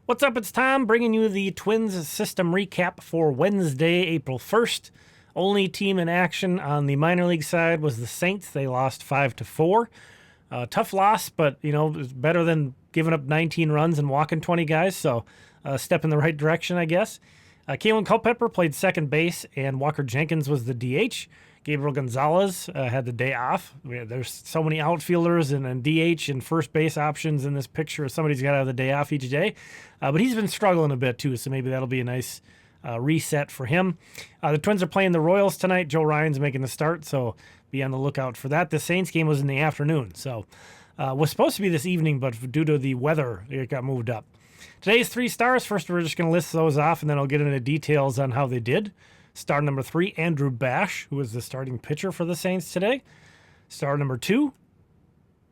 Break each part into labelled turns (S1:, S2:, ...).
S1: What's up? It's Tom bringing you the Twins system recap for Wednesday, April 1st. Only team in action on the minor league side was the Saints. They lost 5-4. Tough loss, but it was better than giving up 19 runs and walking 20 guys. So a step in the right direction, I guess. Kalen Culpepper played second base, and Walker Jenkins was the DH. Gabriel Gonzalez had the day off. There's so many outfielders and DH and first base options in this picture. Somebody's got to have the day off each day. But he's been struggling a bit too, so maybe that'll be a nice reset for him. The Twins are playing the Royals tonight. Joe Ryan's making the start, so be on the lookout for that. The Saints game was in the afternoon, so was supposed to be this evening, but due to the weather, it got moved up. Today's 3 stars. First, we're just going to list those off, and then I'll get into details on how they did. Star number 3, Andrew Bash, who was the starting pitcher for the Saints today. Star number 2,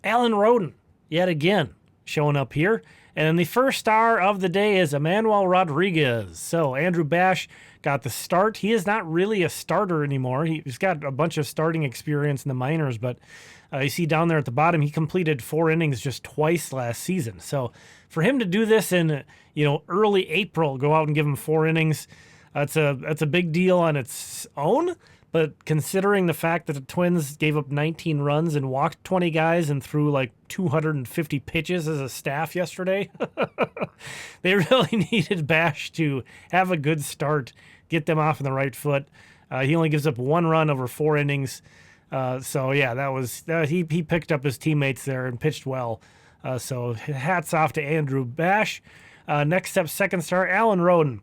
S1: Alan Roden, yet again, showing up here. And then the first star of the day is Emmanuel Rodriguez. So Andrew Bash got the start. He is not really a starter anymore. He's got a bunch of starting experience in the minors, but you see down there at the bottom, he completed 4 innings just twice last season. So for him to do this in early April, go out and give him 4 innings, that's a big deal on its own. But considering the fact that the Twins gave up 19 runs and walked 20 guys and threw like 250 pitches as a staff yesterday, they really needed Bash to have a good start, get them off on the right foot. He only gives up 1 run over 4 innings. So yeah, he picked up his teammates there and pitched well. So hats off to Andrew Bash. Next up, second star, Alan Roden.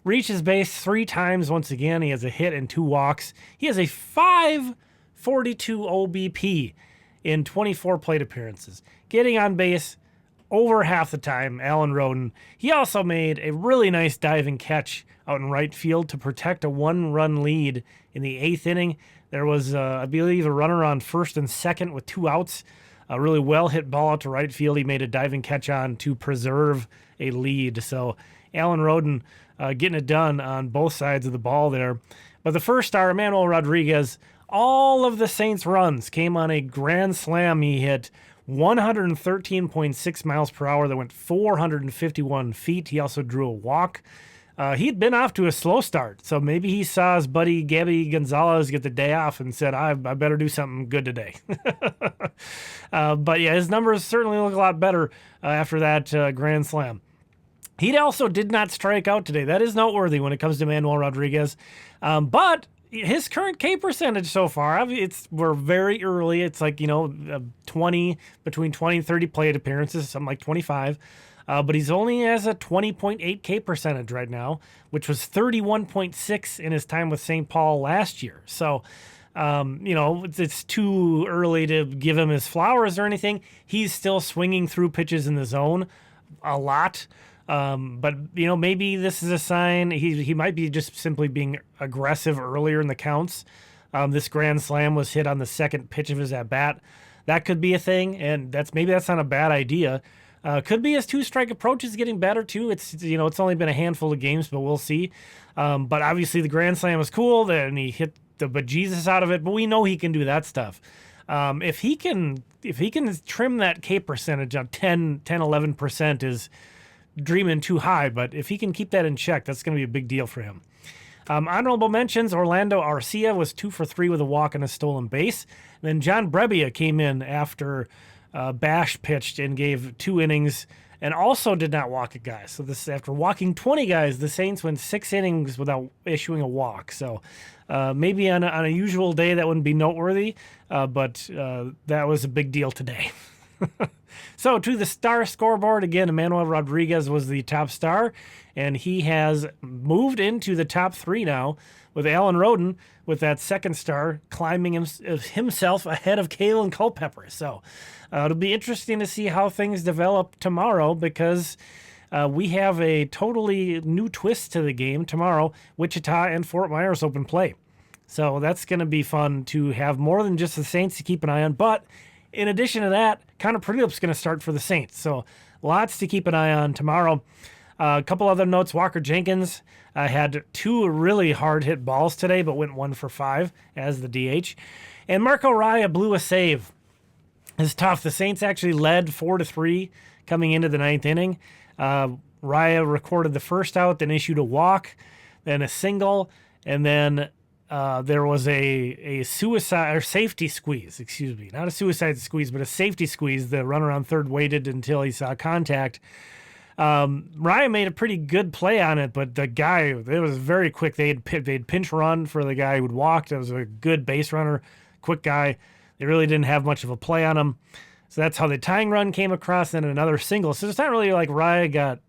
S1: Reaches base 3 times once again. He has a hit and 2 walks. He has a 542 OBP in 24 plate appearances. Getting on base over half the time, Alan Roden. He also made a really nice diving catch out in right field to protect a 1-run lead in the 8th inning. There was, I believe, a runner on first and second with 2 outs. A really well-hit ball out to right field. He made a diving catch on to preserve a lead. So Alan Roden getting it done on both sides of the ball there. But the first star, Emmanuel Rodriguez, all of the Saints' runs came on a grand slam. He hit 113.6 miles per hour that went 451 feet. He also drew a walk. He'd been off to a slow start, so maybe he saw his buddy Gabby Gonzalez get the day off and said, I better do something good today. But yeah, his numbers certainly look a lot better after that grand slam. He also did not strike out today. That is noteworthy when it comes to Emmanuel Rodriguez. But his current K percentage so far, we're very early. It's like, between 20 and 30 plate appearances, something like 25. But he's only has a 20.8 K percentage right now, which was 31.6 in his time with St. Paul last year. So, it's too early to give him his flowers or anything. He's still swinging through pitches in the zone a lot. But maybe this is a sign he might be just simply being aggressive earlier in the counts. This grand slam was hit on the second pitch of his at bat. That could be a thing, and that's not a bad idea. Could be his 2-strike approach is getting better too. It's only been a handful of games, but we'll see. But obviously the grand slam was cool, and he hit the bejesus out of it. But we know he can do that stuff. If he can trim that K percentage on 11% is dreaming too high, but if he can keep that in check, that's going to be a big deal for him. Honorable mentions, Orlando Arcia was 2 for 3 with a walk and a stolen base. And then John Brebbia came in after Bash pitched and gave 2 innings and also did not walk a guy. So this after walking 20 guys, the Saints went 6 innings without issuing a walk. So maybe on a usual day that wouldn't be noteworthy, but that was a big deal today. So to the star scoreboard, again, Emmanuel Rodriguez was the top star, and he has moved into the top 3 now with Alan Roden with that second star climbing himself ahead of Kalen Culpepper. So it'll be interesting to see how things develop tomorrow because we have a totally new twist to the game tomorrow. Wichita and Fort Myers open play. So that's going to be fun to have more than just the Saints to keep an eye on, but in addition to that, Connor Pridup's going to start for the Saints. So lots to keep an eye on tomorrow. A couple other notes. Walker Jenkins had 2 really hard-hit balls today, but went 1 for 5 as the DH. And Marco Raya blew a save. It's tough. The Saints actually led 4-3 coming into the 9th inning. Raya recorded the first out, then issued a walk, then a single, and then there was a suicide or safety squeeze, excuse me, not a suicide squeeze, but a safety squeeze. The runner on third waited until he saw contact. Raya made a pretty good play on it, but the guy, it was very quick. They'd pinch run for the guy who'd walked. It was a good base runner, quick guy. They really didn't have much of a play on him. So that's how the tying run came across, then another single. So it's not really like Raya got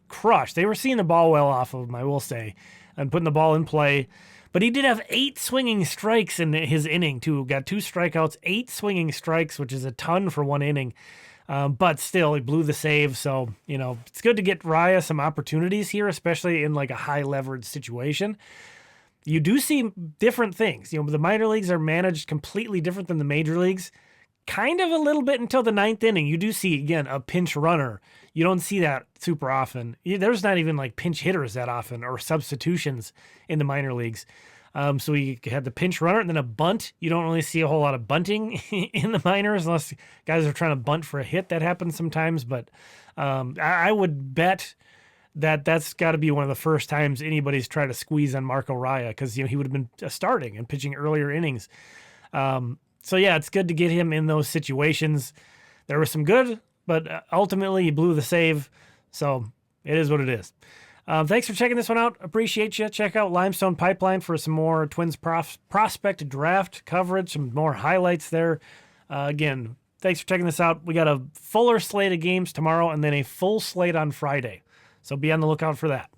S1: crushed. They were seeing the ball well off of him, I will say, and putting the ball in play. But he did have 8 swinging strikes in his inning, too. Got 2 strikeouts, 8 swinging strikes, which is a ton for one inning. But still, he blew the save. So, it's good to get Raya some opportunities here, especially in like a high leverage situation. You do see different things. The minor leagues are managed completely different than the major leagues. Kind of a little bit until the 9th inning. You do see, again, a pinch runner. You don't see that super often. There's not even like pinch hitters that often or substitutions in the minor leagues. So you had the pinch runner and then a bunt. You don't really see a whole lot of bunting in the minors unless guys are trying to bunt for a hit. That happens sometimes. But I would bet that's got to be one of the first times anybody's tried to squeeze on Marco Raya because he would have been starting and pitching earlier innings. So, yeah, it's good to get him in those situations. There was some good, but ultimately he blew the save. So it is what it is. Thanks for checking this one out. Appreciate you. Check out Limestone Pipeline for some more Twins prospect draft coverage, some more highlights there. Again, thanks for checking this out. We got a fuller slate of games tomorrow and then a full slate on Friday. So be on the lookout for that.